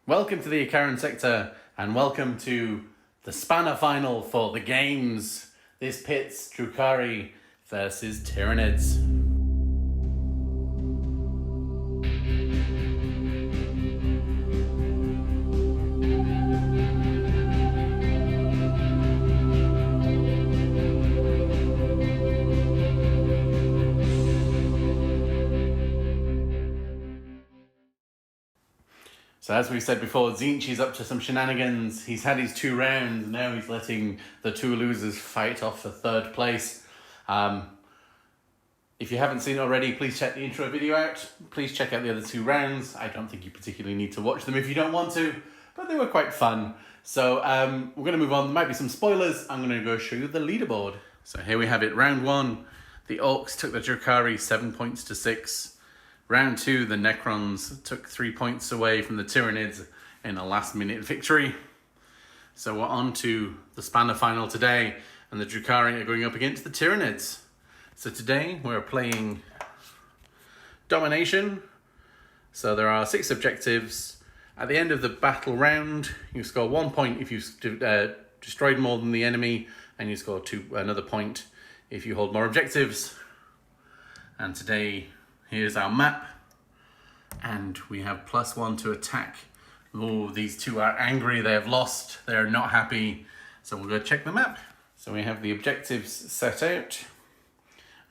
Welcome to the Icaran sector, and welcome to the spanner final for the games. This pits Drukhari versus Tyranids. So as we said before, Tzeentch is up to some shenanigans. He's had his 2 rounds, now he's letting the 2 losers fight off for 3rd place. If you haven't seen it already, please check the intro video out. Please check out the other 2 rounds. I don't think you particularly need to watch them if you don't want to, but they were quite fun. So we're going to move on. There might be some spoilers. I'm going to go show you the leaderboard. So here we have it. Round 1, the Orcs took the Drukhari 7 points to 6. Round 2, the Necrons took 3 points away from the Tyranids in a last-minute victory. So we're on to the spanner final today, and the Drukhari are going up against the Tyranids. So today we're playing Domination. So there are 6 objectives. At the end of the battle round, you score 1 point if you've destroyed more than the enemy, and you score another point if you hold more objectives. And today, here's our map, and we have +1 to attack. Oh, these 2 are angry, they have lost, they're not happy. So we'll go check the map. So we have the objectives set out,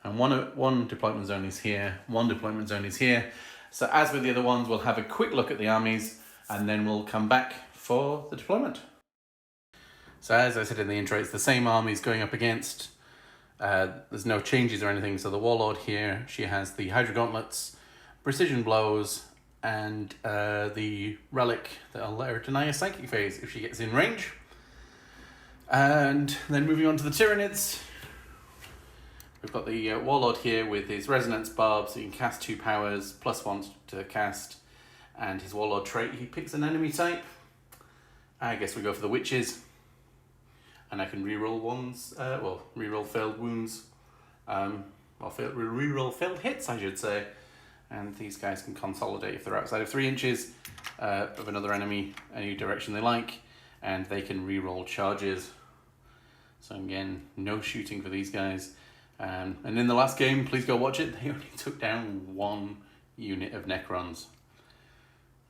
and one deployment zone is here, 1 deployment zone is here. So as with the other ones, we'll have a quick look at the armies, and then we'll come back for the deployment. So as I said in the intro, it's the same armies going up against. There's no changes or anything. So the Warlord here, she has the Hydra Gauntlets, Precision Blows, and the Relic that'll let her deny a Psychic Phase if she gets in range. And then moving on to the Tyranids, we've got the Warlord here with his Resonance Barb, so he can cast 2 powers, +1 to cast, and his Warlord trait, he picks an enemy type. I guess we go for the Witches. And I can reroll ones, reroll failed wounds, reroll failed hits, I should say. And these guys can consolidate if they're outside of 3 inches of another enemy, any direction they like, and they can reroll charges. So again, no shooting for these guys. And in the last game, please go watch it, they only took down 1 unit of Necrons.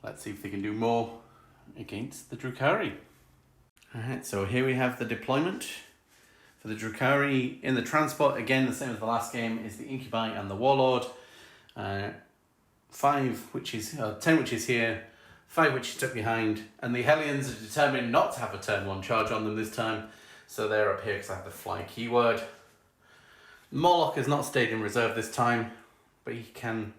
Let's see if they can do more against the Drukhari. Alright, so here we have the deployment for the Drukhari. In the transport, again, the same as the last game, is the Incubi and the Warlord. 10 witches here, 5 witches tucked behind, and the Hellions are determined not to have a turn 1 charge on them this time, so they're up here because I have the fly keyword. Morlock has not stayed in reserve this time, but he can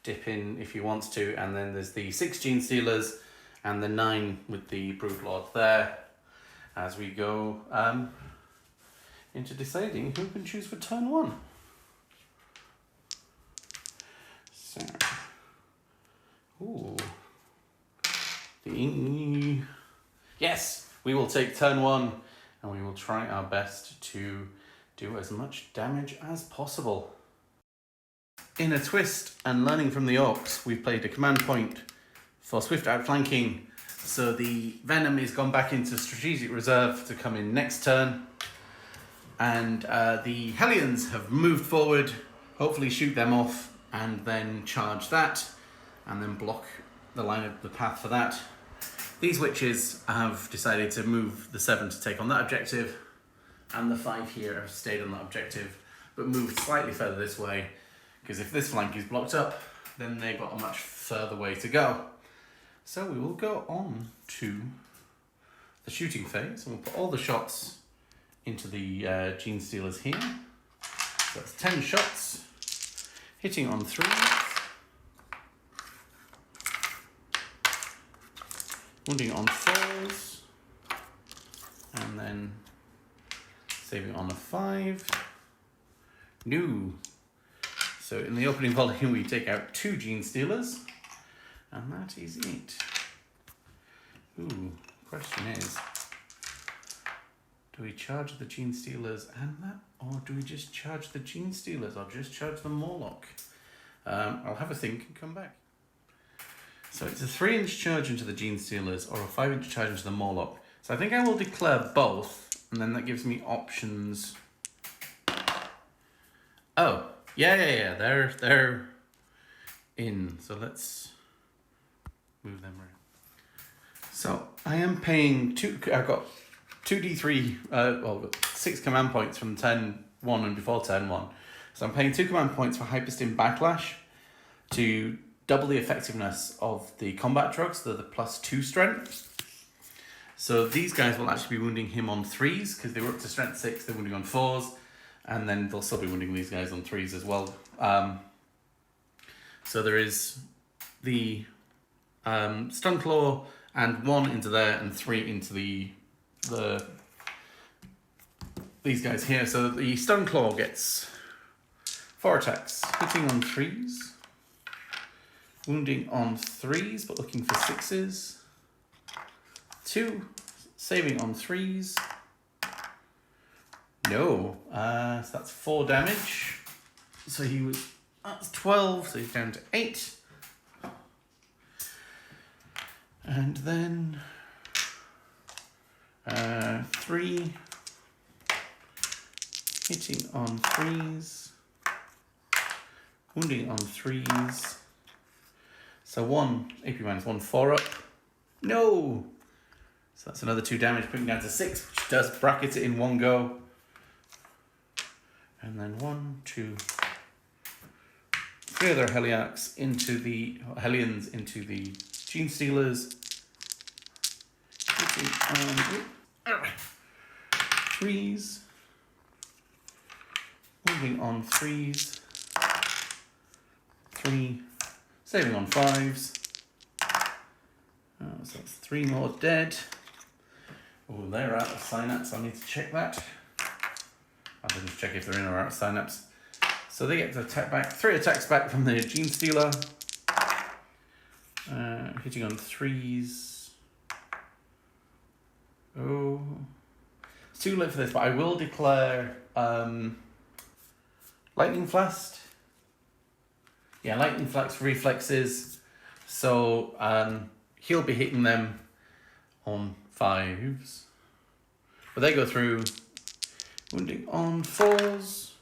dip in if he wants to, and then there's the 6 Gene Stealers and the 9 with the Broodlord there. As we go into deciding who can choose for turn 1. So, yes, we will take turn 1, and we will try our best to do as much damage as possible. In a twist and learning from the Orcs, we've played a command point for swift outflanking. So the Venom is gone back into strategic reserve to come in next turn. And the Hellions have moved forward, hopefully shoot them off, and then charge that, and then block the line of the path for that. These Witches have decided to move the 7 to take on that objective, and the 5 here have stayed on that objective, but moved slightly further this way, because if this flank is blocked up, then they've got a much further way to go. So we will go on to the shooting phase, and we'll put all the shots into the Gene Stealers here. So that's 10 shots, hitting on 3, wounding on 4s, and then saving on a 5. No. So in the opening volume, we take out 2 Gene Stealers. And that is it. Question is, do we charge the Gene Stealers and that, or do we just charge the Gene Stealers, or just charge the Morlock? I'll have a think and come back. So it's a 3-inch charge into the Genestealers or a 5-inch charge into the Morlock. So I think I will declare both, and then that gives me options. Oh, yeah. They're in. So let's move them around. So I am paying I've got 2d3, I've got 6 command points from turn 1 and before turn 1. So I'm paying 2 command points for Hyperstim Backlash to double the effectiveness of the combat drugs, the +2 strength. So these guys will actually be wounding him on 3s, because they were up to strength 6, they're wounding on 4s, and then they'll still be wounding these guys on 3s as well. So there is the Stun Claw, and 1 into there, and 3 into these guys here. So the Stun Claw gets 4 attacks, hitting on 3s. Wounding on 3s, but looking for 6s. 2, saving on 3s. No, so that's 4 damage. So that's 12, so he's down to 8. And then 3, hitting on 3s, wounding on 3s. So 1 AP -1, 4 up. No! So that's another 2 damage, putting down to 6, which does bracket it in one go. And then 1, 2, 3 other Hellions into the Genestealers. Hitting on 3s. Wounding on 3s. 3. Saving on 5s. So that's 3 more dead. Oh, they're out of synapse. I need to check that. I didn't check if they're in or out of synapse. So they get to attack back. 3 attacks back from the Genestealer. Hitting on 3s. Oh. It's too late for this, but I will declare Lightning Blast. Yeah, Lightning Blast reflexes. So he'll be hitting them on 5s. But they go through, wounding on 4s.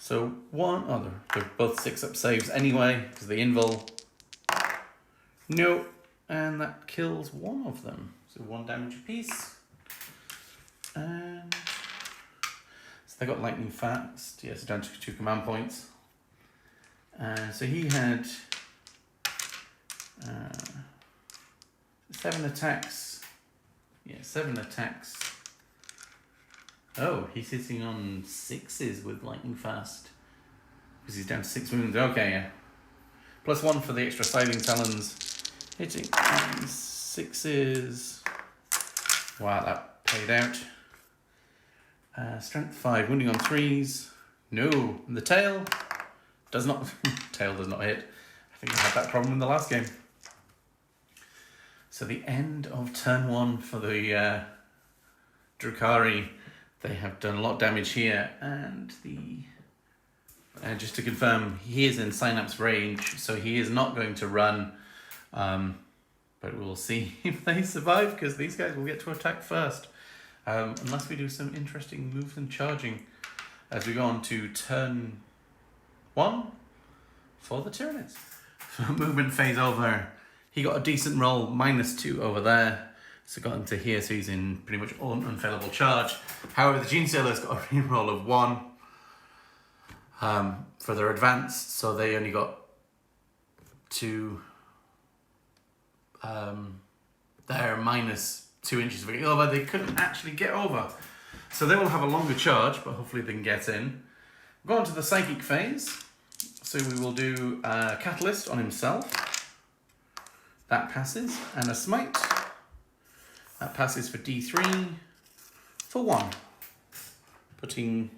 So they're both 6-up saves anyway, because of the invul. No, and that kills one of them. So 1 damage apiece. And so they got lightning fast. Yeah, so down to 2 command points. So he had 7 attacks. Yeah, 7 attacks. Oh, he's hitting on 6s with lightning fast. Because he's down to 6 wounds. Okay, yeah. +1 for the extra sliding talons. Hitting on 6s. Wow, that paid out. Strength 5, wounding on 3s. No, and the tail does not. Tail does not hit. I think I had that problem in the last game. So the end of turn 1 for the Drukhari. They have done a lot of damage here, and just to confirm, he is in Synapse range, so he is not going to run. But we'll see if they survive, because these guys will get to attack first. Unless we do some interesting moves and charging as we go on to turn 1 for the Tyranids. Movement phase over. He got a decent roll, -2 over there. So got into here, so he's in pretty much unfailable charge. However, the Genestealer's got a reroll of 1 for their advanced, so they only got 2. They're -2 inches of getting over. They couldn't actually get over. So they will have a longer charge, but hopefully they can get in. We'll go on to the Psychic phase. So we will do a Catalyst on himself. That passes. And a Smite. That passes for D3 for 1. Putting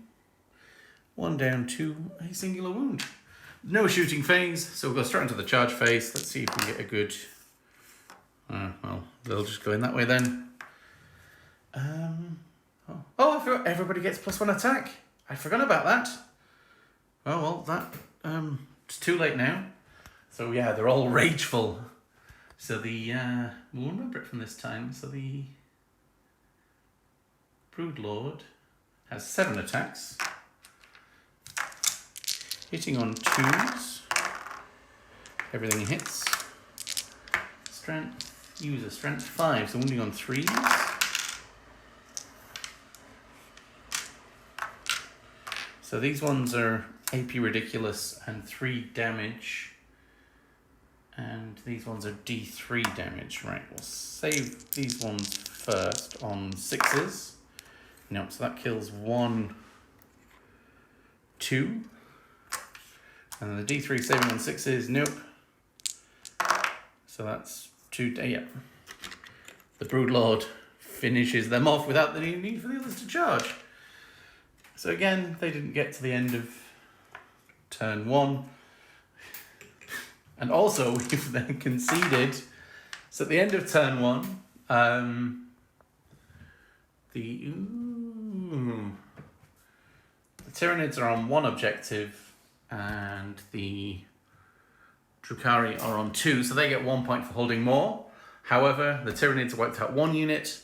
1 down to a singular wound. No shooting phase, so we'll go straight into the charge phase. Let's see if we get a good... well, they'll just go in that way then. I forgot everybody gets +1 attack. I forgot about that. Oh, well, that it's too late now. So yeah, they're all rageful. So the, we'll remember it from this time. So the Broodlord has 7 attacks. Hitting on 2s. Everything hits. Strength, user strength 5, so wounding on 3s. So these ones are AP ridiculous and 3 damage. And these ones are D3 damage. Right, we'll save these ones first on 6s. Nope, so that kills 1, 2. And the D3 saving on 6s, nope. So that's 2, yeah. The Broodlord finishes them off without the need for the others to charge. So again, they didn't get to the end of turn 1. And also, we've then conceded. So at the end of turn 1, the Tyranids are on 1 objective, and the Drukhari are on 2, so they get 1 point for holding more. However, the Tyranids wiped out 1 unit.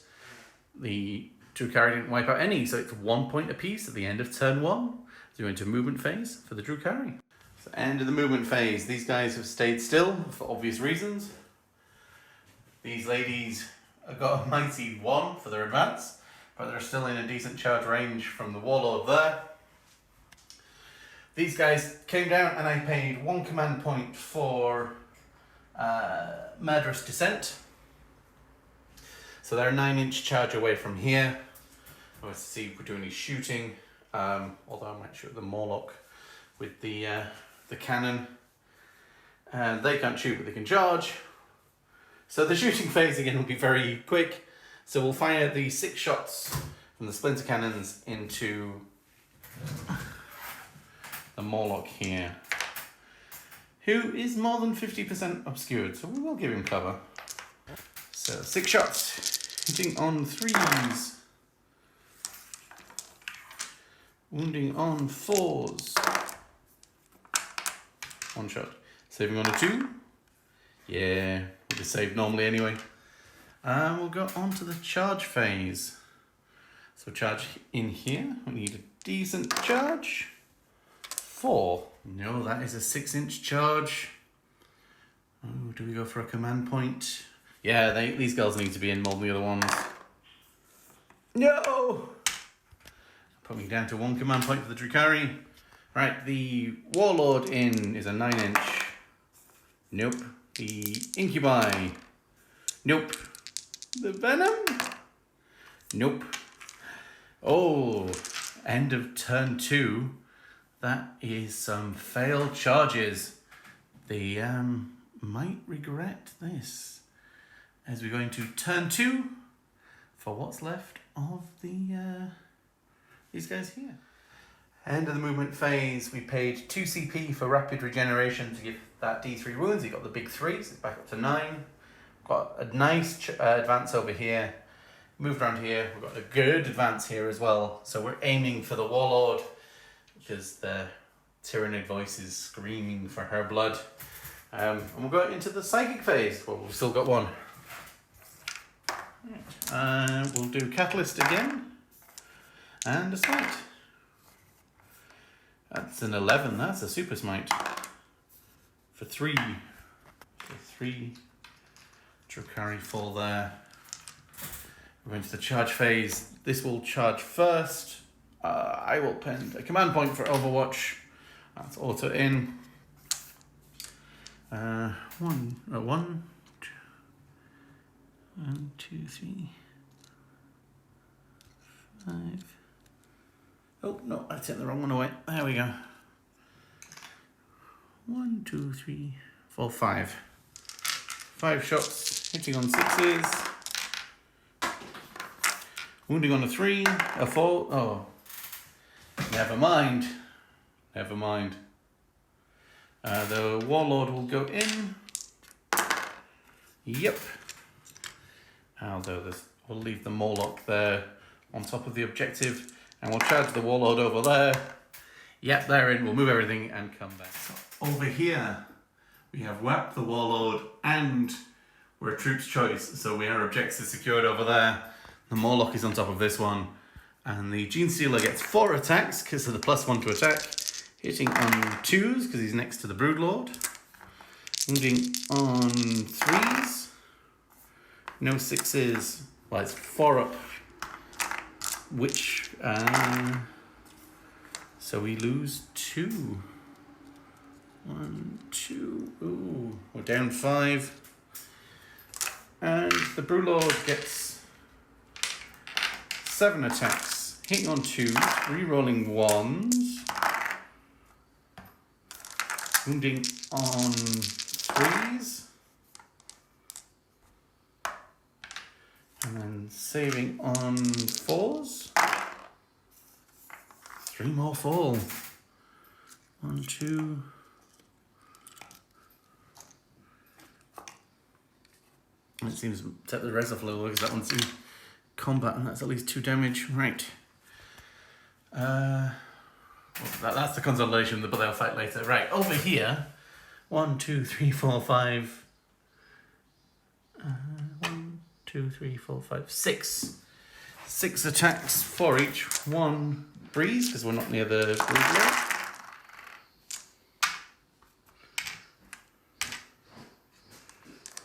The Drukhari didn't wipe out any, so it's 1 point apiece at the end of turn 1. So we're into movement phase for the Drukhari. So end of the movement phase. These guys have stayed still for obvious reasons. These ladies have got a mighty 1 for their advance, but they're still in a decent charge range from the Warlord there. These guys came down and I paid 1 command point for Murderous Descent. So they're a 9-inch charge away from here. Let's see if we're doing any shooting. Although I might shoot the Morlock with the cannon. They can't shoot, but they can charge. So the shooting phase again will be very quick. So we'll fire the 6 shots from the splinter cannons into the Morlock here, who is more than 50% obscured, so we will give him cover. So 6 shots, hitting on 3s, wounding on 4s, 1 shot, saving on a 2, yeah, we'll be saved normally anyway. And we'll go on to the charge phase. So charge in here, we need a decent charge. 4. No, that is a 6-inch charge. Oh, do we go for a command point? Yeah, these girls need to be in more than the other ones. No! Put me down to 1 command point for the Drukhari. Right, the Warlord in is a 9-inch. Nope. The Incubi. Nope. The Venom? Nope. Oh, end of turn 2. That is some failed charges. They might regret this as we go into turn 2 for what's left of the these guys here. End of the movement phase. We paid 2 CP for rapid regeneration to give that D3 wounds. He got the big 3, so it's back up to 9. Got a nice advance over here. Moved around here. We've got a good advance here as well. So we're aiming for the Warlord, because the Tyranid voice is screaming for her blood. And we'll go into the psychic phase. Well, we've still got 1. Right. We'll do Catalyst again. And a Smite. That's an 11. That's a Super Smite. For 3. For 3. Drukhari fall there. We're going to the charge phase. This will charge first. I will pen a command point for Overwatch. That's auto in. 1, 2, 3, 5. Oh no, I sent the wrong one away. There we go. 1, 2, 3, 4, 5. 5 shots, hitting on 6s. Wounding on a 3, a 4. Oh. Never mind. Never mind. The Warlord will go in. Yep. Although we'll leave the Morlock there on top of the objective. And we'll charge the Warlord over there. Yep, they're in. We'll move everything and come back. So over here, We have Whap, the Warlord, and we're a Troop's Choice, so we are objectives secured over there. The Morlock is on top of this one, and the Genestealer gets 4 attacks because of the +1 to attack, hitting on 2s because he's next to the Broodlord, wounding on 3s, no 6s, well it's 4 up, which, so we lose 2. 1, 2, ooh, we're down 5. And the Broodlord gets 7 attacks, hitting on 2s, re-rolling 1s, wounding on 3s, and then saving on 4s. 3 more fall. 1, 2. It seems to set the res off a little because that one's in combat and that's at least 2 damage. Right. Well, that's the consolidation, but they'll fight later. Right, over here. 1, 2, 3, 4, 5. 1, 2, 3, 4, 5, 6. 6 attacks, 4 each. 1 breeze, because we're not near the Broodlord.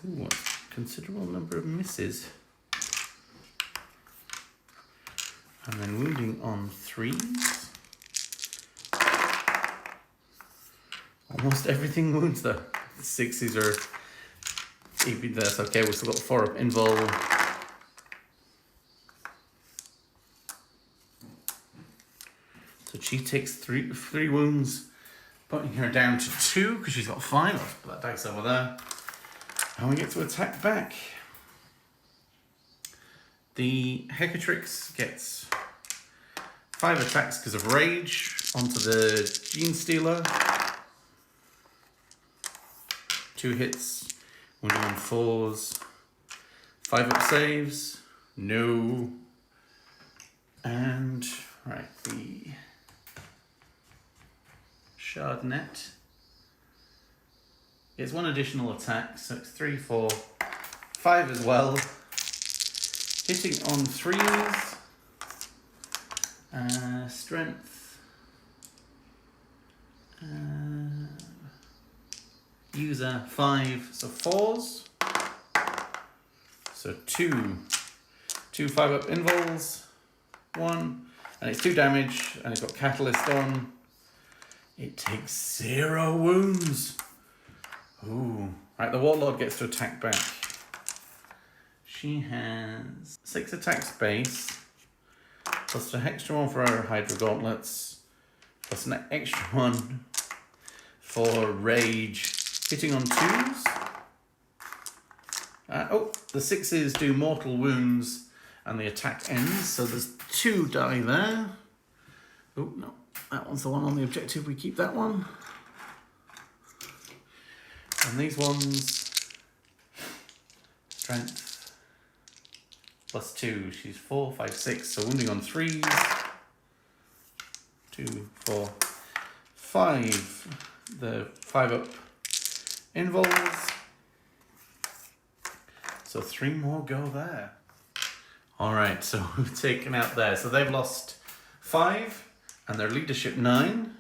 Ooh, considerable number of misses. And then wounding on 3s. Almost everything wounds though. 6s are even, that's okay, we've still got 4 up invul. So she takes 3 wounds, putting her down to 2 because she's got 5. I'll put that dice over there. And we get to attack back. The Hecatrix gets 5 attacks because of rage onto the Genestealer. 2 hits, wounding on 4s. 5 up saves, no. And right, the Shardnet gets 1 additional attack, so it's 3, 4, 5 as well. Hitting on 3s, strength, user 5, so 4s. So 2 5 up invuls, 1, and it's 2 damage, and it's got catalyst on. It takes 0 wounds. Ooh. Right, the Warlord gets to attack back. She has 6 attacks base, plus an extra 1 for her Hydra Gauntlets, plus an extra 1 for Rage, hitting on 2s. The 6s do mortal wounds, and the attack ends, so there's 2 die there. Oh, no, that one's the one on the objective, we keep that one. And these ones, strength, plus 2, she's 4, 5, 6, so wounding on 3s, 2, 4, 5, the 5 up involves, so 3 more go there. Alright, so we've taken out there, so they've lost 5, and their leadership 9,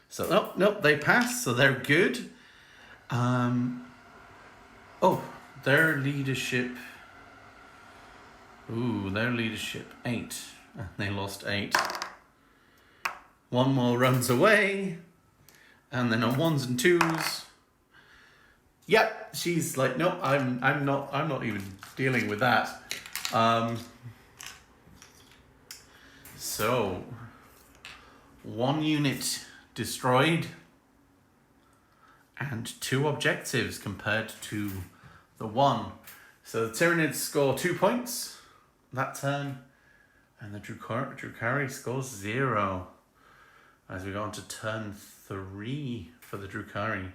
so nope, they pass, so they're good. Their leadership. Their leadership 8. And they lost 8. 1 more runs away. And then on 1s and 2s. Yep, she's like, nope, I'm not even dealing with that. So 1 unit destroyed. And 2 objectives compared to the 1. So the Tyranids score 2 points that turn, and the Drukhari scores 0 as we go on to turn 3 for the Drukhari.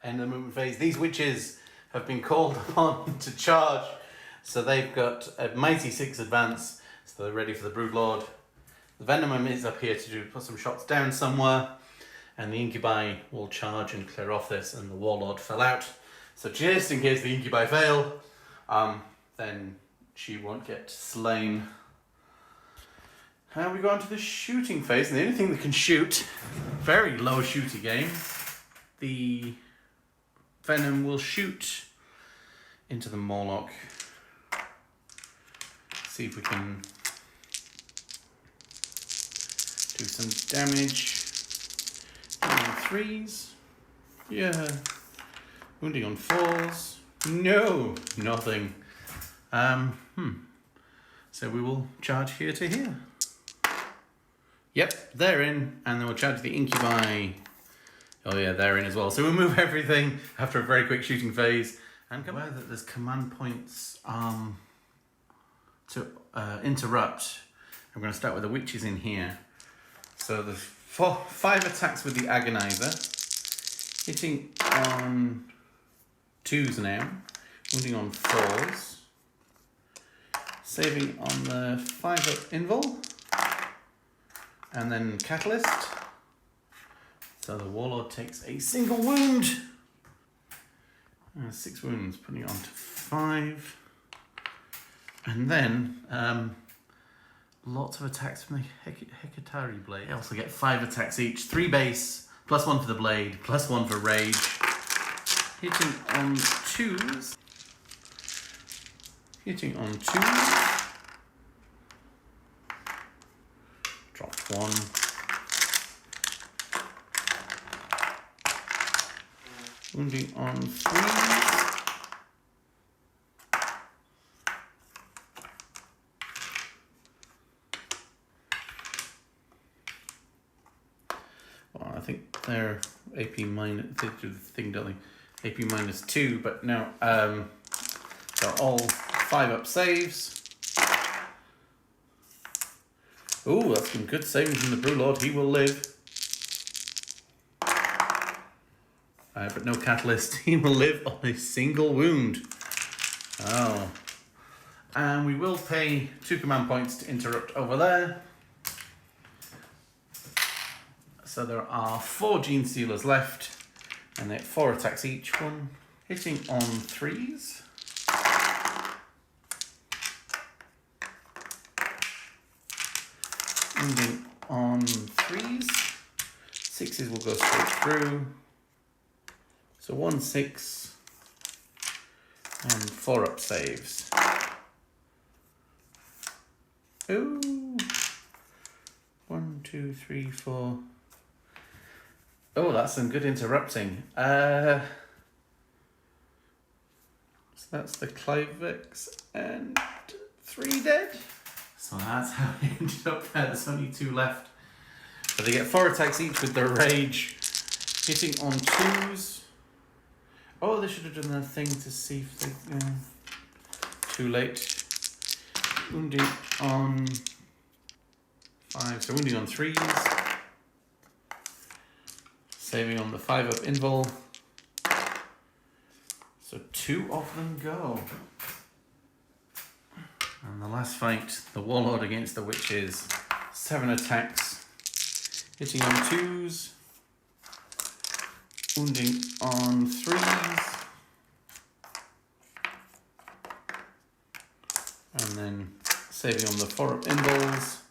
End of the movement phase. These witches have been called upon to charge, so they've got a mighty 6 advance, so they're ready for the Broodlord. The Venomum is up here to put some shots down somewhere. and the incubi will charge and clear off this, and the warlord fell out. So just in case the incubi fail, then she won't get slain. And we go on to the shooting phase, and the only thing that can shoot, very low shooty game, the venom will shoot into the Morlock. See if we can do some damage. On 3s. Yeah. Wounding on 4s. No, nothing. So we will charge here to here. Yep, they're in, and then we'll charge the incubi. Oh yeah, they're in as well. So we'll move everything after a very quick shooting phase. And come aware that there's command points to interrupt. I'm going to start with the witches in here. So there's 5 attacks with the agonizer, hitting on 2s now, wounding on 4s, saving on the 5-up invul, and then catalyst. So the warlord takes a single wound. 6 wounds, putting it on to 5. And then lots of attacks from the Hekatari blade. They also get 5 attacks each, 3 base, +1 for the blade, +1 for rage. Hitting on 2s. Hitting on 2s. Drop 1. Wounding on 3s. Well, I think they're AP minus, they do the thing, don't they? AP -2, but no, they're all 5-up saves. Ooh, that's some good saving from the Brewlord. He will live. But no catalyst. He will live on a single wound. Oh. And we will pay 2 command points to interrupt over there. So there are 4 Gene Stealers left, and they have 4 attacks each. 1 hitting on 3s. Wounding on 3s. 6s will go straight through. So 1 6 and 4-up saves. Ooh. 1 2 3 4. Oh, that's some good interrupting. So that's the Clivex and 3 dead. So that's how it ended up there. There's only 2 left. But they get 4 attacks each with their rage. Hitting on 2s. Oh, they should have done that thing to see if they... too late. Wounding on 5. So wounding on 3s. Saving on the 5-up invul. So 2 of them go. And the last fight, the warlord against the witches. 7 attacks. Hitting on 2s. Wounding on 3s. And then saving on the 4-up invuls.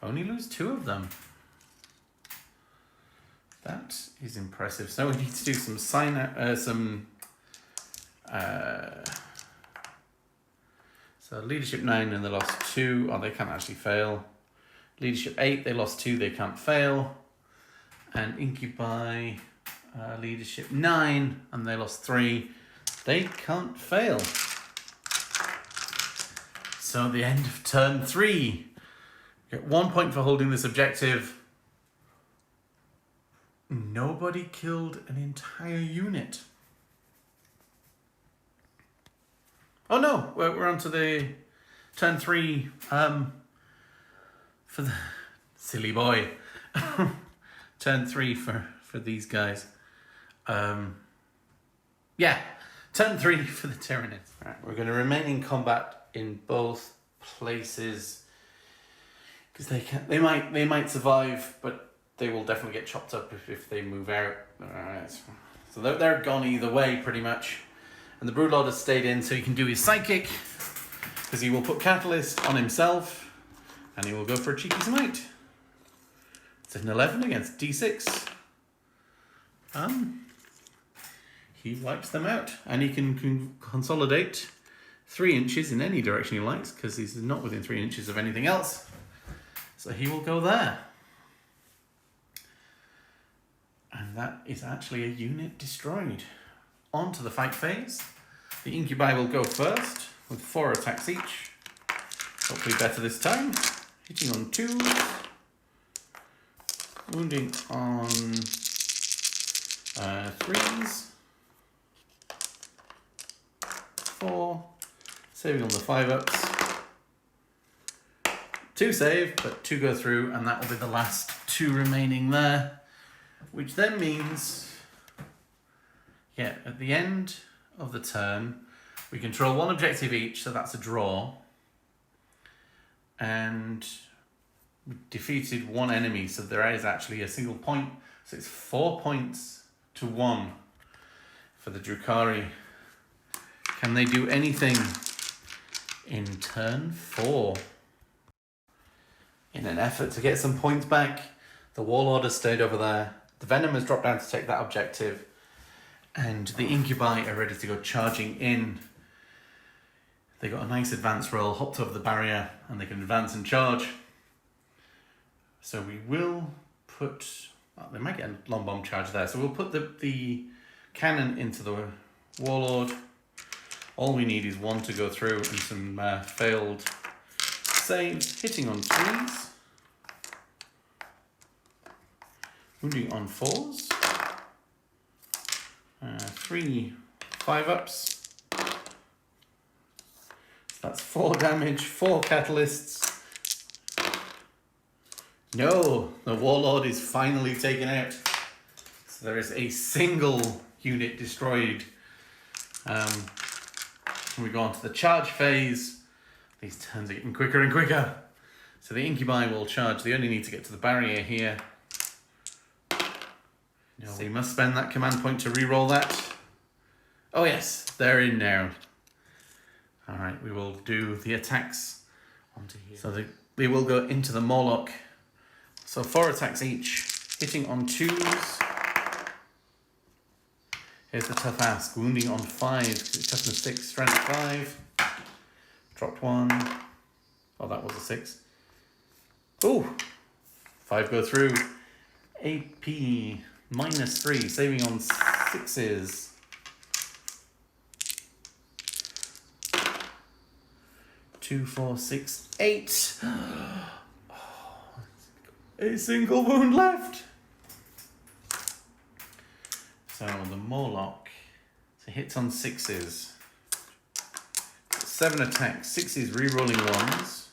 Only lose 2 of them. That is impressive. So we need to do some so leadership 9 and they lost 2. Oh, they can't actually fail. Leadership 8, they lost 2, they can't fail. And incubi leadership 9 and they lost 3, they can't fail. So at the end of turn 3, get 1 point for holding this objective. Nobody killed an entire unit. Oh no, we're on to the turn 3 for the silly boy. Turn 3 for these guys. Yeah, turn 3 for the Tyranids. Right, we're going to remain in combat in both places because they might survive, but they will definitely get chopped up if they move out. Alright. So they're gone either way, pretty much. And the Broodlord has stayed in, so he can do his Psychic, because he will put Catalyst on himself, and he will go for a cheeky smite. It's an 11 against D6. He wipes them out, and he can consolidate 3 inches in any direction he likes, because he's not within 3 inches of anything else. So he will go there. And that is actually a unit destroyed. On to the fight phase. The Incubi will go first, with 4 attacks each. Hopefully better this time. Hitting on 2s. Wounding on 3s. 4. Saving on the 5-ups. 2 save, but 2 go through, and that will be the last 2 remaining there. Which then means, at the end of the turn, we control 1 objective each, so that's a draw. And we defeated 1 enemy, so there is actually a single point. So it's 4 points to 1 for the Drukhari. Can they do anything in turn 4? In an effort to get some points back, the Warlord has stayed over there. The Venom has dropped down to take that objective. And the Incubi are ready to go charging in. They got a nice advance roll, hopped over the barrier, and they can advance and charge. So we will put... Well, they might get a long bomb charge there. So we'll put the cannon into the Warlord. All we need is 1 to go through and some failed saves. Hitting on 3s. Wounding on 4s. 3 5-ups. So that's 4 damage, 4 catalysts. No, the Warlord is finally taken out. So there is a single unit destroyed. We go on to the charge phase. These turns are getting quicker and quicker. So the Incubi will charge. They only need to get to the barrier here. No, we must spend that command point to re-roll that. Oh yes, they're in now. Alright, we will do the attacks onto here. So they will go into the Morlock. So 4 attacks each, hitting on 2s. Here's the tough ask, wounding on 5s, it's toughness 6, strength 5. Dropped 1. Oh, that was a 6. Ooh! 5 go through. AP -3, saving on 6s. Two, 4, 6, 8. A single wound left. So the Morlock, so hits on 6s. 7 attacks, 6s re-rolling 1s.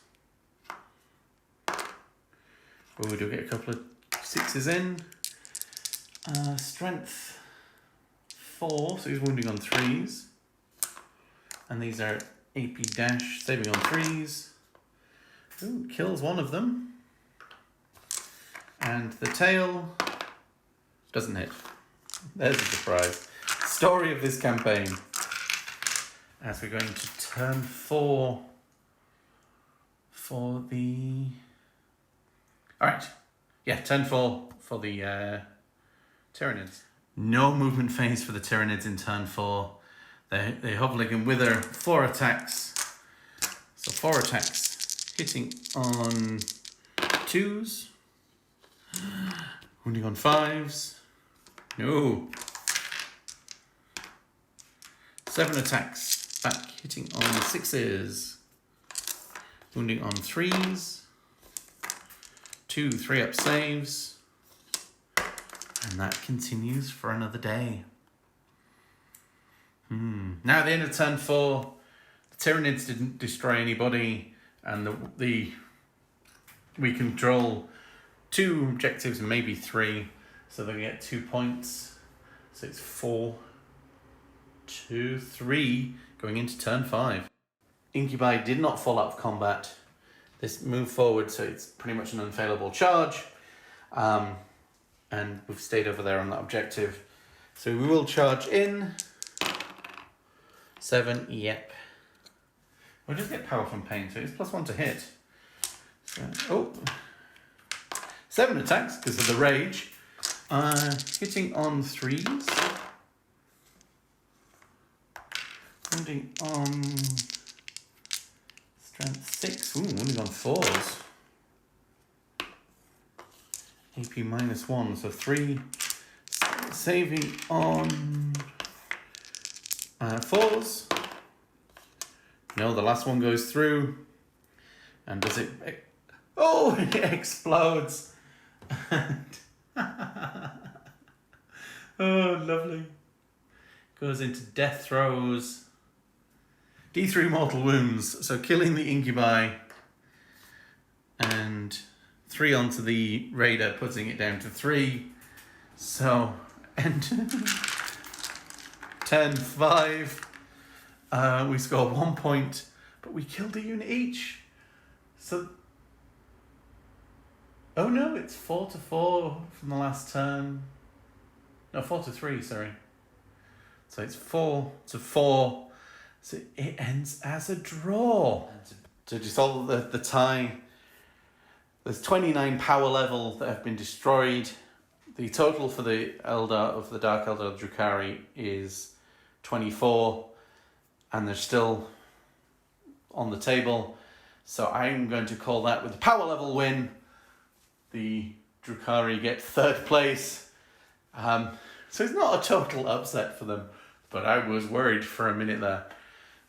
Oh, we do get a couple of 6s in. Strength 4, so he's wounding on 3s. And these are AP dash, saving on 3s. Ooh, kills one of them. And the tail doesn't hit. There's a surprise. Story of this campaign. As we're going to turn 4 for the... Alright. Yeah, turn 4 for the Tyranids. No movement phase for the Tyranids in turn 4. They hover and wither. 4 attacks. So 4 attacks. Hitting on 2s. Wounding on 5s. No. 7 attacks. Back. Hitting on 6s. Wounding on 3s. 2 3-up saves. And that continues for another day. Now at the end of turn 4, the Tyranids didn't destroy anybody, and we control 2 objectives and maybe 3, so they get 2 points. So it's 4, 2, 3 going into turn 5. Incubi did not fall out of combat. This moved forward, so it's pretty much an unfailable charge. And we've stayed over there on that objective. So we will charge in. 7, yep. We just get power from pain, so it's +1 to hit. So, 7 attacks because of the rage. Hitting on 3s. Wounding on strength 6. Ooh, wounding on 4s. AP -1, so 3. Saving on 4s. No, the last one goes through. And does it... Oh, it explodes. Oh, lovely. Goes into death throes. D3 mortal wounds, so killing the incubi. And 3 onto the raider, putting it down to 3. So, and 10, 5. We score 1 point, but we killed a unit each. So, oh no, it's 4 to 4 from the last turn. No, 4 to 3, sorry. So it's 4 to 4. So it ends as a draw. To dissolve the tie, there's 29 power level that have been destroyed. The total for the Eldar of the Dark Eldar of Drukhari is 24, and they're still on the table. So I'm going to call that with the power level win. The Drukhari get 3rd place. So it's not a total upset for them, but I was worried for a minute there.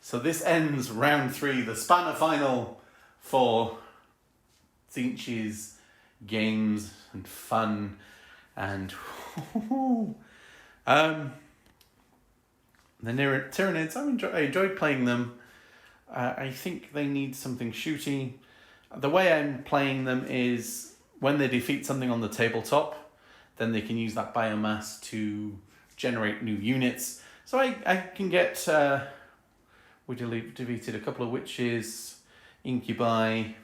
So this ends round 3, the Spanner final for Tzeentch's games and fun. And the Tyranids, I enjoyed playing them. I think they need something shooty. The way I'm playing them is when they defeat something on the tabletop, then they can use that biomass to generate new units. So I can get, we defeated a couple of witches, incubi,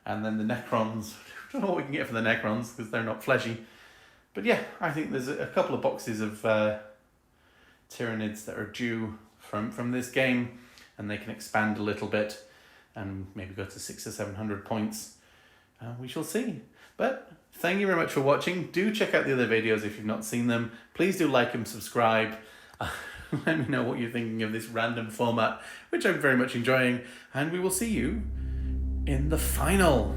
and then the Necrons. I don't know what we can get for the Necrons because they're not fleshy. But yeah, I think there's a couple of boxes of Tyranids that are due from this game, and they can expand a little bit and maybe go to 600 or 700 points. We shall see. But thank you very much for watching. Do check out the other videos if you've not seen them. Please do like and subscribe. Let me know what you're thinking of this random format, which I'm very much enjoying. And we will see you in the final.